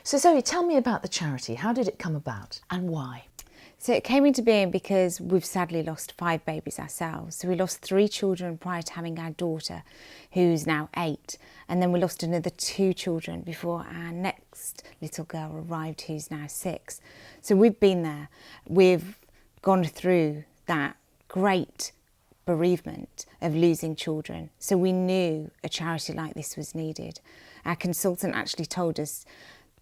So Zoe, tell me about the charity. How did it come about and why? So it came into being because we've sadly lost 5 babies ourselves. So we lost 3 children prior to having our daughter, who's now 8. And then we lost another 2 children before our next little girl arrived, who's now 6. So we've been there. We've gone through that great bereavement of losing children. So we knew a charity like this was needed. Our consultant actually told us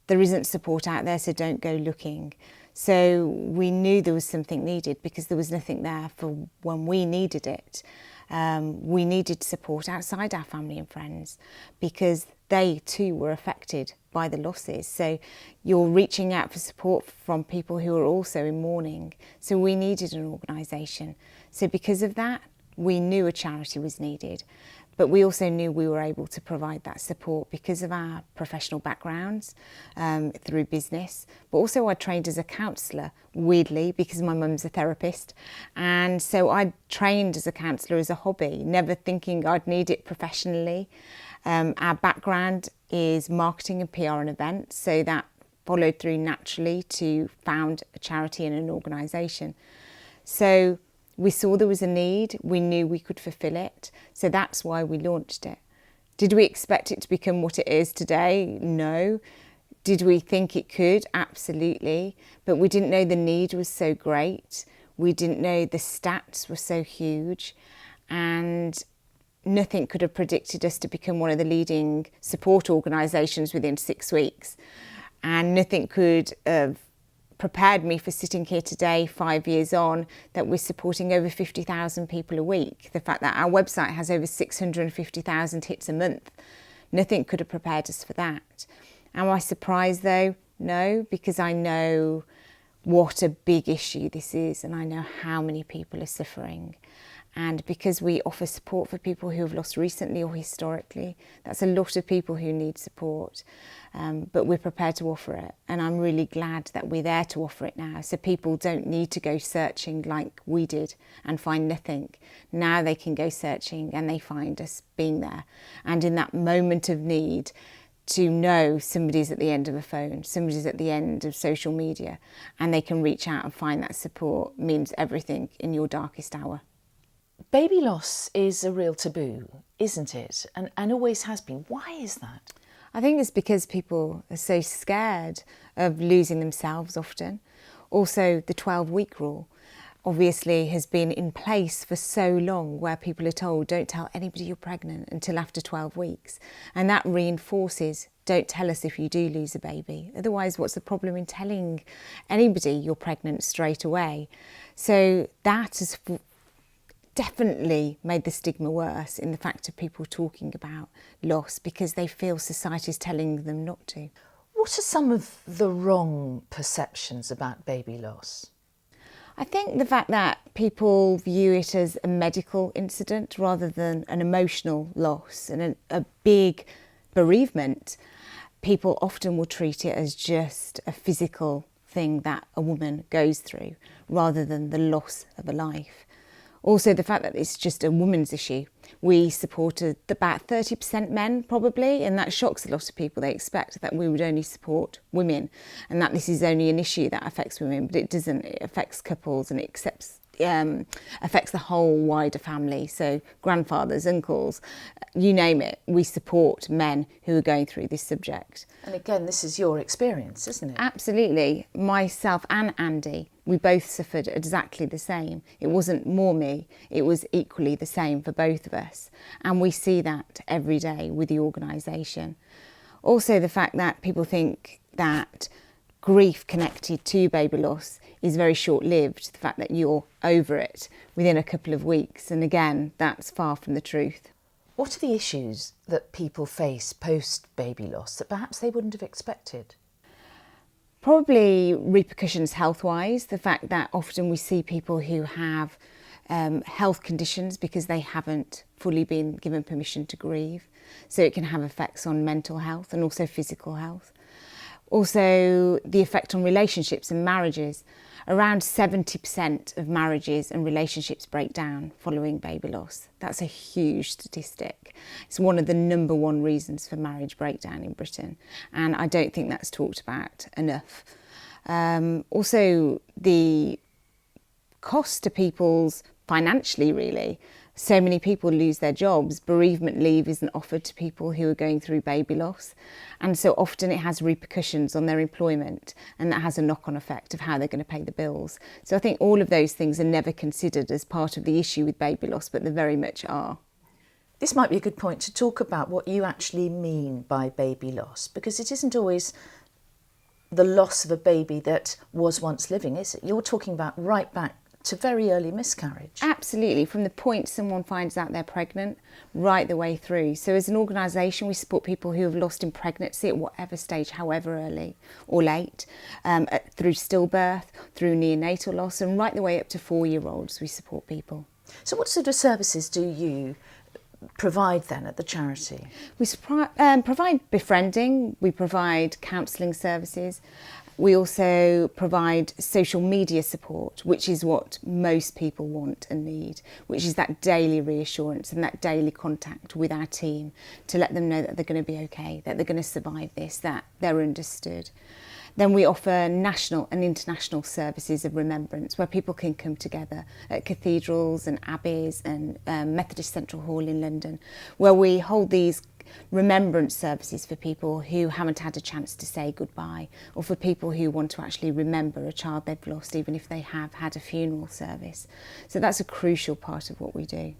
there isn't support out there, so don't go looking. So we knew there was something needed because there was nothing there for when we needed it. We needed support outside our family and friends because they too were affected by the losses. So you're reaching out for support from people who are also in mourning. So we needed an organisation. So because of that, we knew a charity was needed. But we also knew we were able to provide that support because of our professional backgrounds through business. But also I trained as a counsellor, weirdly, because my mum's a therapist. And so I trained as a counsellor as a hobby, never thinking I'd need it professionally. Our background is marketing and PR and events, so that followed through naturally to found a charity and an organisation. So we saw there was a need, we knew we could fulfil it, so that's why we launched it. Did we expect it to become what it is today? No. Did we think it could? Absolutely. But we didn't know the need was so great. We didn't know the stats were so huge, and nothing could have predicted us to become one of the leading support organisations within 6 weeks. And nothing could have prepared me for sitting here today, 5 years on, that we're supporting over 50,000 people a week. The fact that our website has over 650,000 hits a month. Nothing could have prepared us for that. Am I surprised though? No, because I know what a big issue this is and I know how many people are suffering. And because we offer support for people who have lost recently or historically, that's a lot of people who need support. But we're prepared to offer it. And I'm really glad that we're there to offer it now. So people don't need to go searching like we did and find nothing. Now they can go searching and they find us being there. And in that moment of need, to know somebody's at the end of a phone, somebody's at the end of social media, and they can reach out and find that support means everything in your darkest hour. Baby loss is a real taboo, isn't it? And always has been. Why is that? I think it's because people are so scared of losing themselves often. Also, the 12-week rule obviously has been in place for so long, where people are told don't tell anybody you're pregnant until after 12 weeks. And that reinforces don't tell us if you do lose a baby. Otherwise, what's the problem in telling anybody you're pregnant straight away? So that has definitely made the stigma worse in the fact of people talking about loss because they feel society's telling them not to. What are some of the wrong perceptions about baby loss? I think the fact that people view it as a medical incident rather than an emotional loss and a big bereavement. People often will treat it as just a physical thing that a woman goes through rather than the loss of a life. Also, the fact that it's just a woman's issue. We supported about 30% men probably, and that shocks a lot of people. They expect that we would only support women and that this is only an issue that affects women, but it doesn't. It affects couples and it affects the whole wider family. So grandfathers, uncles, you name it. We support men who are going through this subject. And again, this is your experience, isn't it? Absolutely. Myself and Andy, we both suffered exactly the same. It wasn't more me, it was equally the same for both of us. And we see that every day with the organisation. Also the fact that people think that grief connected to baby loss is very short-lived, the fact that you're over it within a couple of weeks. And again, that's far from the truth. What are the issues that people face post-baby loss that perhaps they wouldn't have expected? Probably repercussions health-wise, the fact that often we see people who have health conditions because they haven't fully been given permission to grieve. So it can have effects on mental health and also physical health. Also the effect on relationships and marriages. Around 70% of marriages and relationships break down following baby loss. That's a huge statistic. It's one of the number one reasons for marriage breakdown in Britain, and I don't think that's talked about enough. Also, the cost to people's financially, really. So many people lose their jobs. Bereavement leave isn't offered to people who are going through baby loss. And so often it has repercussions on their employment, and that has a knock-on effect of how they're going to pay the bills. So I think all of those things are never considered as part of the issue with baby loss, but they very much are. This might be a good point to talk about what you actually mean by baby loss, because it isn't always the loss of a baby that was once living, is it? You're talking about right back to very early miscarriage. Absolutely, from the point someone finds out they're pregnant right the way through. So as an organisation, we support people who have lost in pregnancy at whatever stage, however early or late, through stillbirth, through neonatal loss, and right the way up to 4-year-olds we support people. So what sort of services do you provide then at the charity? We provide befriending, we provide counselling services. We also provide social media support, which is what most people want and need, which is that daily reassurance and that daily contact with our team to let them know that they're going to be okay, that they're going to survive this, that they're understood. Then we offer national and international services of remembrance where people can come together at cathedrals and abbeys and Methodist Central Hall in London, where we hold these remembrance services for people who haven't had a chance to say goodbye, or for people who want to actually remember a child they've lost even if they have had a funeral service. So that's a crucial part of what we do.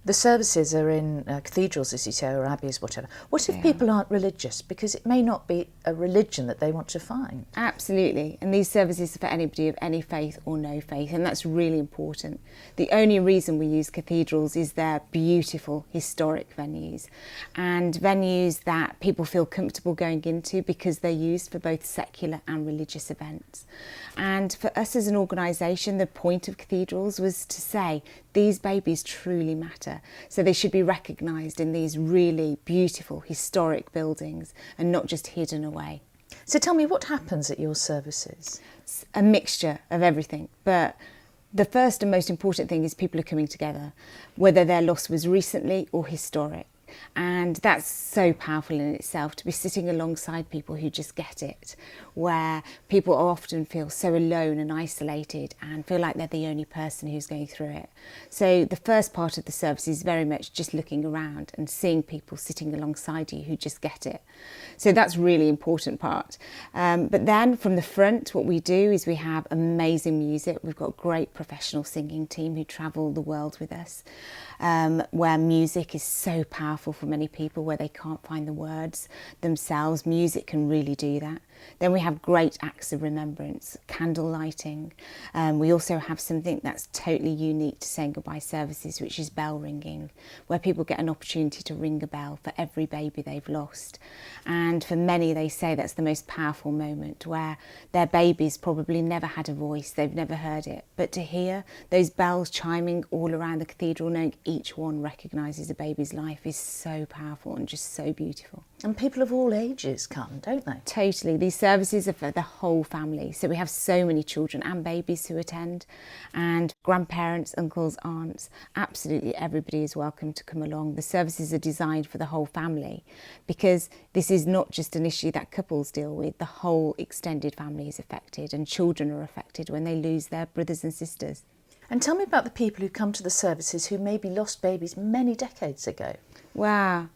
The services are in cathedrals, as you say, or abbeys, whatever. What if people aren't religious? Because it may not be a religion that they want to find. Absolutely. And these services are for anybody of any faith or no faith, and that's really important. The only reason we use cathedrals is they're beautiful, historic venues, and venues that people feel comfortable going into because they're used for both secular and religious events. And for us as an organisation, the point of cathedrals was to say these babies truly matter. So they should be recognised in these really beautiful historic buildings and not just hidden away. So tell me, what happens at your services? It's a mixture of everything, but the first and most important thing is people are coming together, whether their loss was recently or historic. And that's so powerful in itself, to be sitting alongside people who just get it, where people often feel so alone and isolated and feel like they're the only person who's going through it. So the first part of the service is very much just looking around and seeing people sitting alongside you who just get it. So that's really important part. But then from the front, what we do is we have amazing music. We've got a great professional singing team who travel the world with us, where music is so powerful for many people, where they can't find the words themselves. Music can really do that. Then we have great acts of remembrance, candle lighting. We also have something that's totally unique to saying goodbye services, which is bell ringing, where people get an opportunity to ring a bell for every baby they've lost. And for many, they say that's the most powerful moment, where their baby's probably never had a voice, they've never heard it. But to hear those bells chiming all around the cathedral, knowing each one recognises a baby's life, is so powerful and just so beautiful. And people of all ages come, don't they? Totally. These services are for the whole family. So we have so many children and babies who attend, and grandparents, uncles, aunts, absolutely everybody is welcome to come along. The services are designed for the whole family, because this is not just an issue that couples deal with. The whole extended family is affected, and children are affected when they lose their brothers and sisters. And tell me about the people who come to the services who maybe lost babies many decades ago. Wow.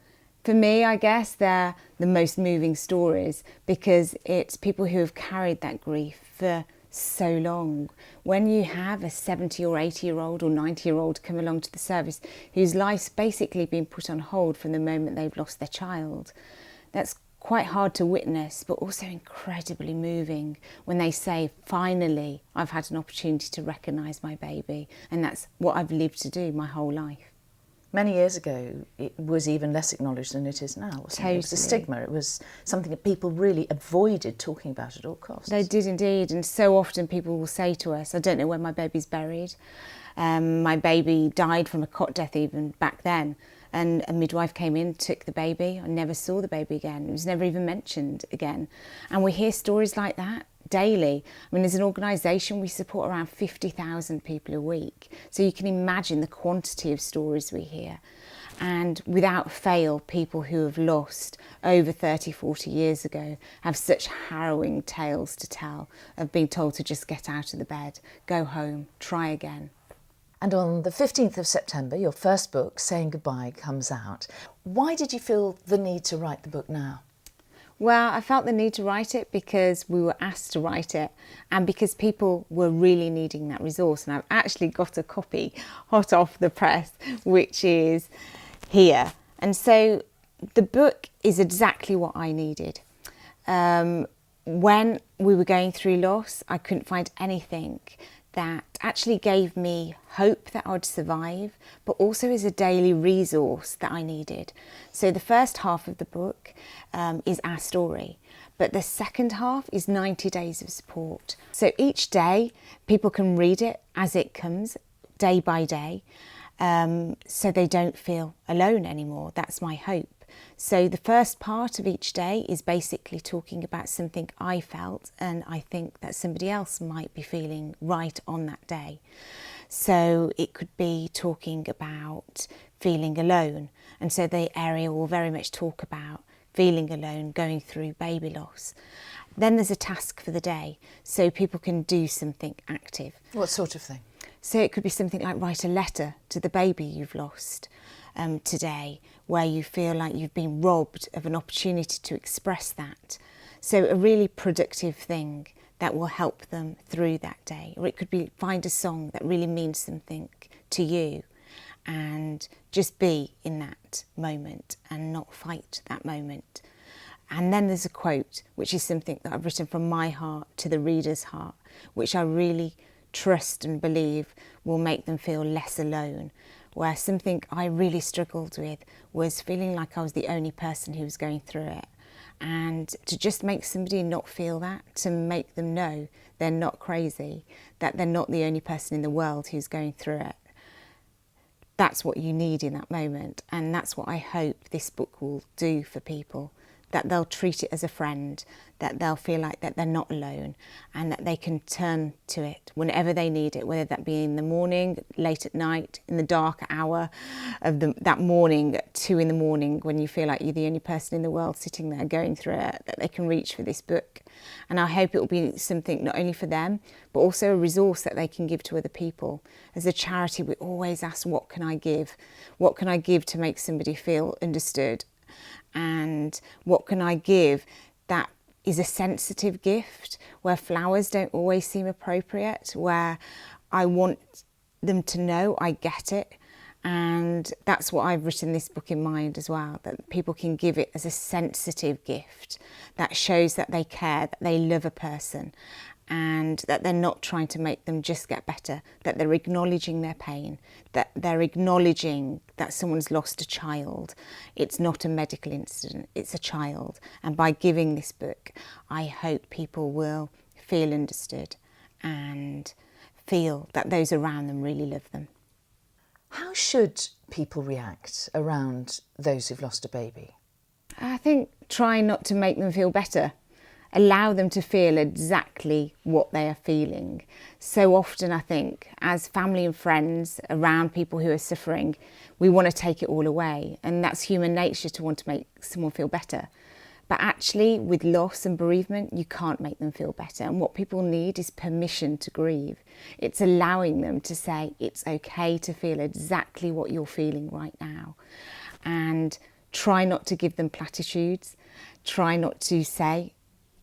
For me, I guess they're the most moving stories, because it's people who have carried that grief for so long. When you have a 70 or 80-year-old or 90-year-old come along to the service whose life's basically been put on hold from the moment they've lost their child, that's quite hard to witness, but also incredibly moving when they say, finally, I've had an opportunity to recognise my baby, and that's what I've lived to do my whole life. Many years ago, it was even less acknowledged than it is now, wasn't it? It was a stigma. It was something that people really avoided talking about at all costs. They did indeed, and so often people will say to us, I don't know where my baby's buried. My baby died from a cot death even back then, and a midwife came in, took the baby. I never saw the baby again. It was never even mentioned again. And we hear stories like that daily. I mean, as an organisation, we support around 50,000 people a week. So you can imagine the quantity of stories we hear. And without fail, people who have lost over 30, 40 years ago have such harrowing tales to tell of being told to just get out of the bed, go home, try again. And on the 15th of September, your first book, Saying Goodbye, comes out. Why did you feel the need to write the book now? Well, I felt the need to write it because we were asked to write it and because people were really needing that resource. And I've actually got a copy hot off the press, which is here. And so the book is exactly what I needed. When we were going through loss, I couldn't find anything that actually gave me hope that I'd survive, but also as a daily resource that I needed. So the first half of the book is our story, but the second half is 90 days of support. So each day people can read it as it comes, day by day, so they don't feel alone anymore. That's my hope. So the first part of each day is basically talking about something I felt and I think that somebody else might be feeling right on that day. So it could be talking about feeling alone. And so the area will very much talk about feeling alone, going through baby loss. Then there's a task for the day, so people can do something active. What sort of thing? So it could be something like write a letter to the baby you've lost today, where you feel like you've been robbed of an opportunity to express that. So a really productive thing that will help them through that day. Or it could be find a song that really means something to you and just be in that moment and not fight that moment. And then there's a quote, which is something that I've written from my heart to the reader's heart, which I really trust and believe will make them feel less alone. Where something I really struggled with was feeling like I was the only person who was going through it. And to just make somebody not feel that, to make them know they're not crazy, that they're not the only person in the world who's going through it. That's what you need in that moment. And that's what I hope this book will do for people, that they'll treat it as a friend, that they'll feel like that they're not alone and that they can turn to it whenever they need it, whether that be in the morning, late at night, in the dark hour of that morning at 2 a.m, when you feel like you're the only person in the world sitting there going through it, that they can reach for this book. And I hope it will be something not only for them, but also a resource that they can give to other people. As a charity, we always ask, what can I give? What can I give to make somebody feel understood? And what can I give that is a sensitive gift, where flowers don't always seem appropriate, where I want them to know I get it. And that's what I've written this book in mind as well, that people can give it as a sensitive gift that shows that they care, that they love a person, and that they're not trying to make them just get better, that they're acknowledging their pain, that they're acknowledging that someone's lost a child. It's not a medical incident, it's a child. And by giving this book, I hope people will feel understood and feel that those around them really love them. How should people react around those who've lost a baby? I think try not to make them feel better. Allow them to feel exactly what they are feeling. So often I think as family and friends around people who are suffering, we want to take it all away. And that's human nature, to want to make someone feel better. But actually with loss and bereavement, you can't make them feel better. And what people need is permission to grieve. It's allowing them to say it's okay to feel exactly what you're feeling right now. And try not to give them platitudes. Try not to say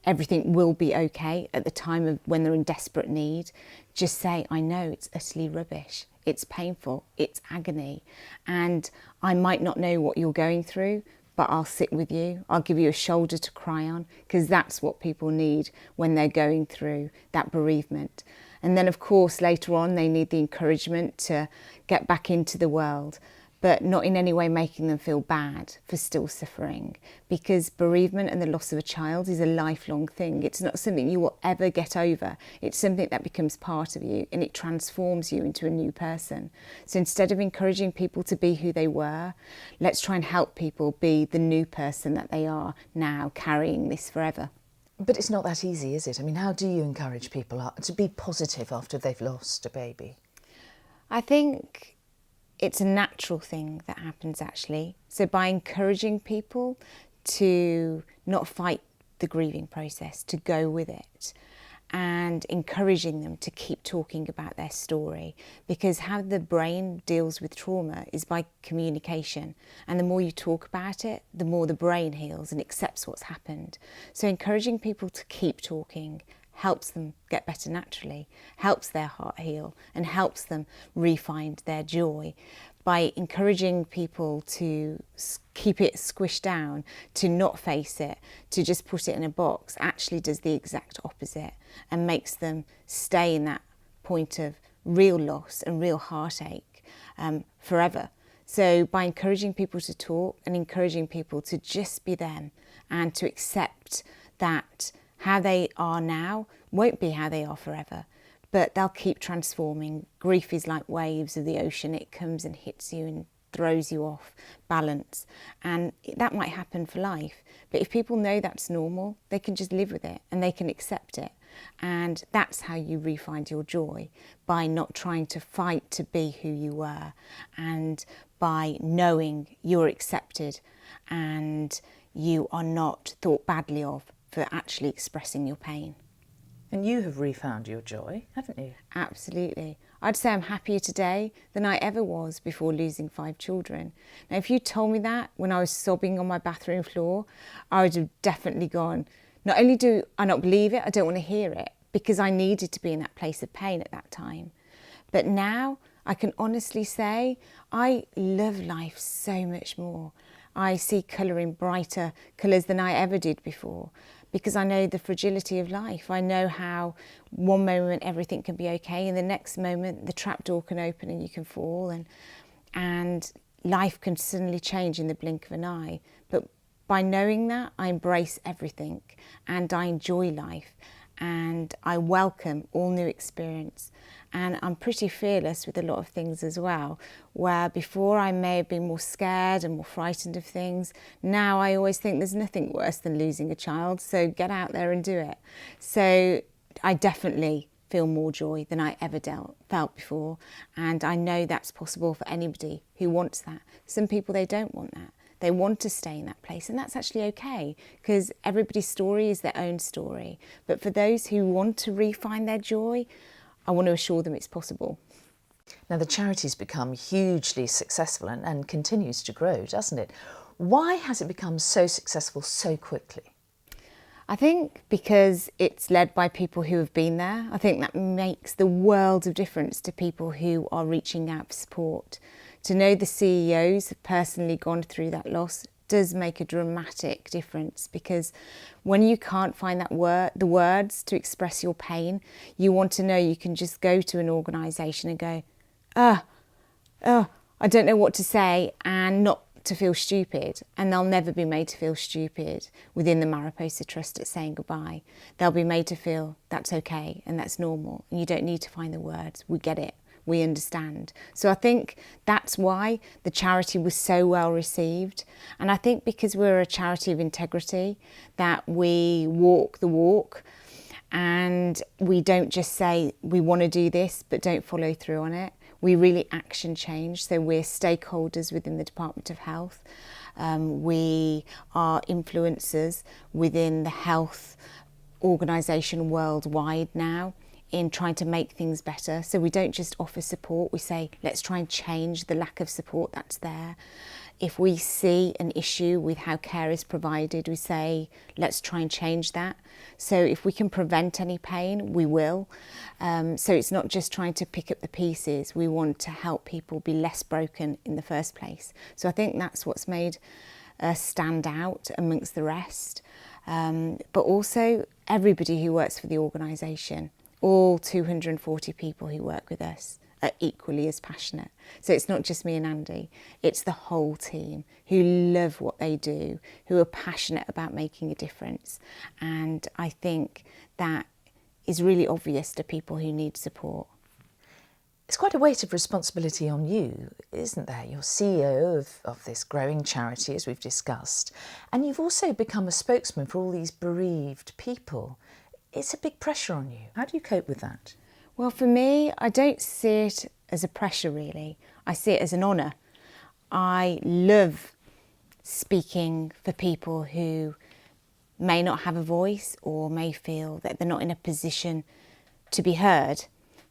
everything will be okay at the time of when they're in desperate need. Just say, I know it's utterly rubbish. It's painful. It's agony. And I might not know what you're going through, but I'll sit with you. I'll give you a shoulder to cry on, because that's what people need when they're going through that bereavement. And then, of course, later on, they need the encouragement to get back into the world, but not in any way making them feel bad for still suffering, because bereavement and the loss of a child is a lifelong thing. It's not something you will ever get over. It's something that becomes part of you and it transforms you into a new person. So instead of encouraging people to be who they were, let's try and help people be the new person that they are now, carrying this forever. But it's not that easy, is it? I mean, how do you encourage people to be positive after they've lost a baby? I think it's a natural thing that happens, actually. So by encouraging people to not fight the grieving process, to go with it, and encouraging them to keep talking about their story, because how the brain deals with trauma is by communication, and the more you talk about it, the more the brain heals and accepts what's happened. So encouraging people to keep talking helps them get better naturally, helps their heart heal, and helps them re-find their joy. By encouraging people to keep it squished down, to not face it, to just put it in a box, actually does the exact opposite and makes them stay in that point of real loss and real heartache forever. So by encouraging people to talk and encouraging people to just be them and to accept that how they are now won't be how they are forever, but they'll keep transforming. Grief is like waves of the ocean. It comes and hits you and throws you off balance. And that might happen for life. But if people know that's normal, they can just live with it and they can accept it. And that's how you re-find your joy, by not trying to fight to be who you were, and by knowing you're accepted and you are not thought badly of for actually expressing your pain. And you have refound your joy, haven't you? Absolutely. I'd say I'm happier today than I ever was before losing 5 children. Now, if you told me that when I was sobbing on my bathroom floor, I would have definitely gone, not only do I not believe it, I don't want to hear it, because I needed to be in that place of pain at that time. But now I can honestly say I love life so much more. I see colour in brighter colours than I ever did before, because I know the fragility of life. I know how one moment everything can be okay, and the next moment the trapdoor can open and you can fall, and life can suddenly change in the blink of an eye. But by knowing that, I embrace everything and I enjoy life and I welcome all new experience. And I'm pretty fearless with a lot of things as well, where before I may have been more scared and more frightened of things. Now I always think there's nothing worse than losing a child, so get out there and do it. So I definitely feel more joy than I ever felt before, and I know that's possible for anybody who wants that. Some people, they don't want that. They want to stay in that place, and that's actually okay, because everybody's story is their own story. But for those who want to re-find their joy, I want to assure them it's possible. Now, the charity's become hugely successful and continues to grow, doesn't it? Why has it become so successful so quickly? I think because it's led by people who have been there. I think that makes the world of difference to people who are reaching out for support. To know the CEOs have personally gone through that loss does make a dramatic difference, because when you can't find the words to express your pain, you want to know you can just go to an organisation and go, I don't know what to say, and not to feel stupid. And they'll never be made to feel stupid within the Mariposa Trust at saying goodbye. They'll be made to feel that's okay and that's normal, and you don't need to find the words. We get it. We understand. So I think that's why the charity was so well received. And I think because we're a charity of integrity, that we walk the walk, and we don't just say we want to do this but don't follow through on it. We really action change. So we're stakeholders within the Department of Health. We are influencers within the health organisation worldwide now, in trying to make things better. So we don't just offer support, we say let's try and change the lack of support that's there. If we see an issue with how care is provided, we say let's try and change that. So if we can prevent any pain, we will. So it's not just trying to pick up the pieces, we want to help people be less broken in the first place. So I think that's what's made us stand out amongst the rest. But also everybody who works for the organisation, all 240 people who work with us, are equally as passionate. So it's not just me and Andy, it's the whole team who love what they do, who are passionate about making a difference. And I think that is really obvious to people who need support. It's quite a weight of responsibility on you, isn't there? You're CEO of this growing charity, as we've discussed, and you've also become a spokesman for all these bereaved people. It's a big pressure on you. How do you cope with that? Well, for me, I don't see it as a pressure really. I see it as an honour. I love speaking for people who may not have a voice or may feel that they're not in a position to be heard.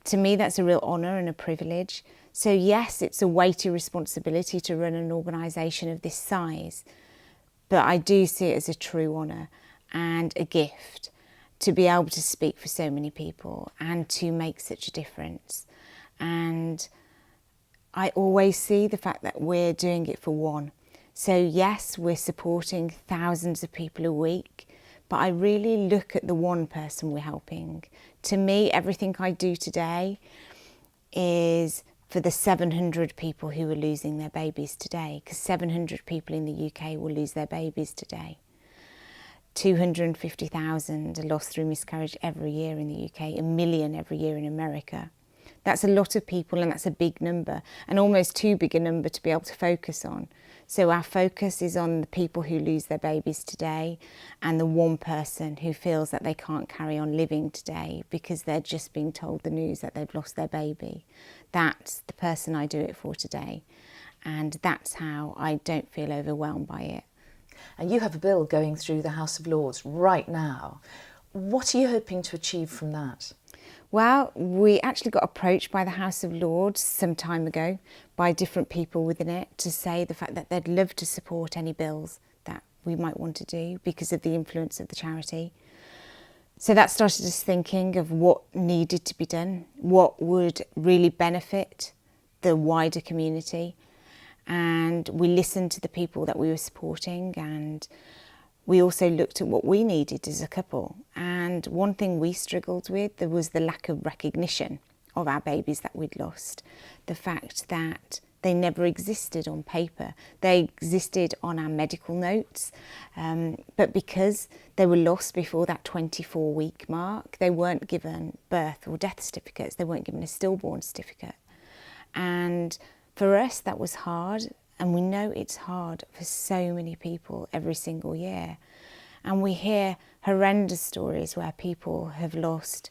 To me, that's a real honour and a privilege. So yes, it's a weighty responsibility to run an organisation of this size, but I do see it as a true honour and a gift to be able to speak for so many people and to make such a difference. And I always see the fact that we're doing it for one. So yes, we're supporting thousands of people a week, but I really look at the one person we're helping. To me, everything I do today is for the 700 people who are losing their babies today, because 700 people in the UK will lose their babies today. 250,000 are lost through miscarriage every year in the UK, 1 million every year in America. That's a lot of people, and that's a big number, and almost too big a number to be able to focus on. So our focus is on the people who lose their babies today and the one person who feels that they can't carry on living today because they're just being told the news that they've lost their baby. That's the person I do it for today, and that's how I don't feel overwhelmed by it. And you have a bill going through the House of Lords right now. What are you hoping to achieve from that? Well, we actually got approached by the House of Lords some time ago by different people within it to say the fact that they'd love to support any bills that we might want to do because of the influence of the charity. So that started us thinking of what needed to be done, what would really benefit the wider community. And we listened to the people that we were supporting, and we also looked at what we needed as a couple. And one thing we struggled with, there was the lack of recognition of our babies that we'd lost. The fact that they never existed on paper. They existed on our medical notes, but because they were lost before that 24-week mark, they weren't given birth or death certificates. They weren't given a stillborn certificate. And for us, that was hard. And we know it's hard for so many people every single year. And we hear horrendous stories where people have lost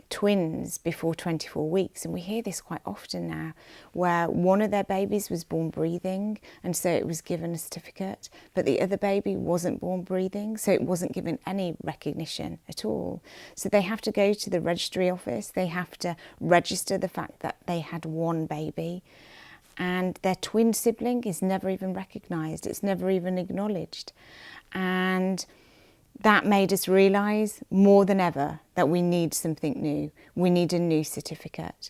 twins before 24 weeks. And we hear this quite often now, where one of their babies was born breathing, and so it was given a certificate, but the other baby wasn't born breathing, so it wasn't given any recognition at all. So they have to go to the registry office, they have to register the fact that they had one baby, and their twin sibling is never even recognised, it's never even acknowledged. And that made us realise more than ever that we need something new. We need a new certificate.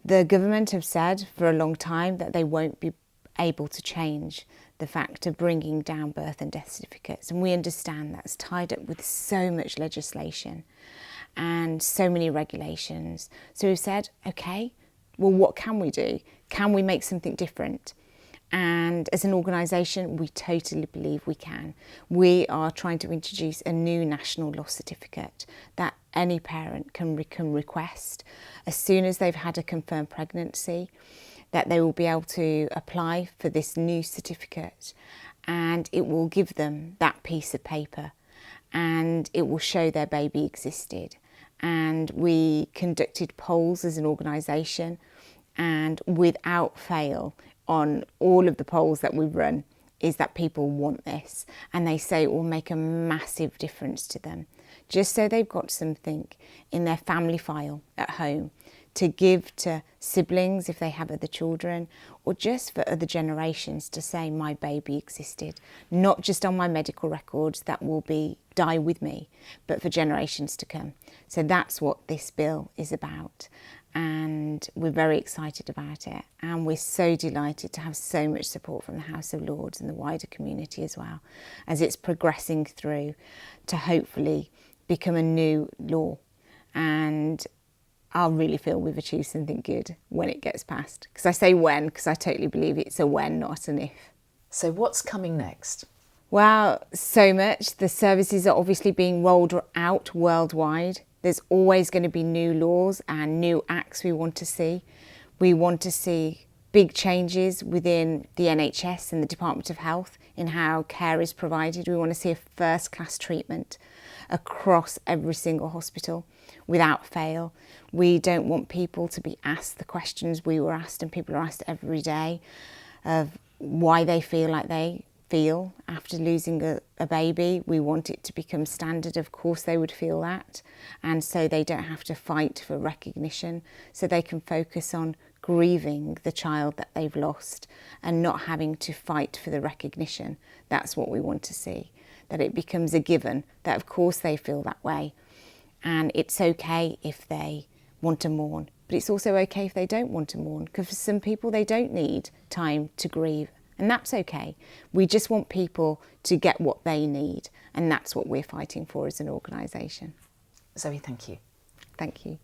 The government have said for a long time that they won't be able to change the fact of bringing down birth and death certificates. And we understand that's tied up with so much legislation and so many regulations. So we've said, okay, well, what can we do? Can we make something different? And as an organisation, we totally believe we can. We are trying to introduce a new national loss certificate that any parent can request as soon as they've had a confirmed pregnancy, that they will be able to apply for this new certificate, and it will give them that piece of paper and it will show their baby existed. And we conducted polls as an organisation, and without fail, on all of the polls that we've run, is that people want this, and they say it will make a massive difference to them, just so they've got something in their family file at home to give to siblings if they have other children, or just for other generations to say my baby existed, not just on my medical records that will die with me, but for generations to come. So that's what this bill is about. And we're very excited about it, and we're so delighted to have so much support from the House of Lords and the wider community as well, as it's progressing through to hopefully become a new law. And I'll really feel we've achieved something good when it gets passed. Because I say when, because I totally believe it's a when, not an if. So what's coming next? Well, so much. The services are obviously being rolled out worldwide. There's always going to be new laws and new acts we want to see. We want to see big changes within the NHS and the Department of Health in how care is provided. We want to see a first-class treatment across every single hospital without fail. We don't want people to be asked the questions we were asked and people are asked every day of why they feel like they feel after losing a baby. We want it to become standard. Of course they would feel that, and so they don't have to fight for recognition, so they can focus on grieving the child that they've lost and not having to fight for the recognition. That's what we want to see, that it becomes a given that of course they feel that way, and it's okay if they want to mourn, but it's also okay if they don't want to mourn, because for some people they don't need time to grieve, and that's okay. We just want people to get what they need, and that's what we're fighting for as an organisation. Zoe, thank you. Thank you.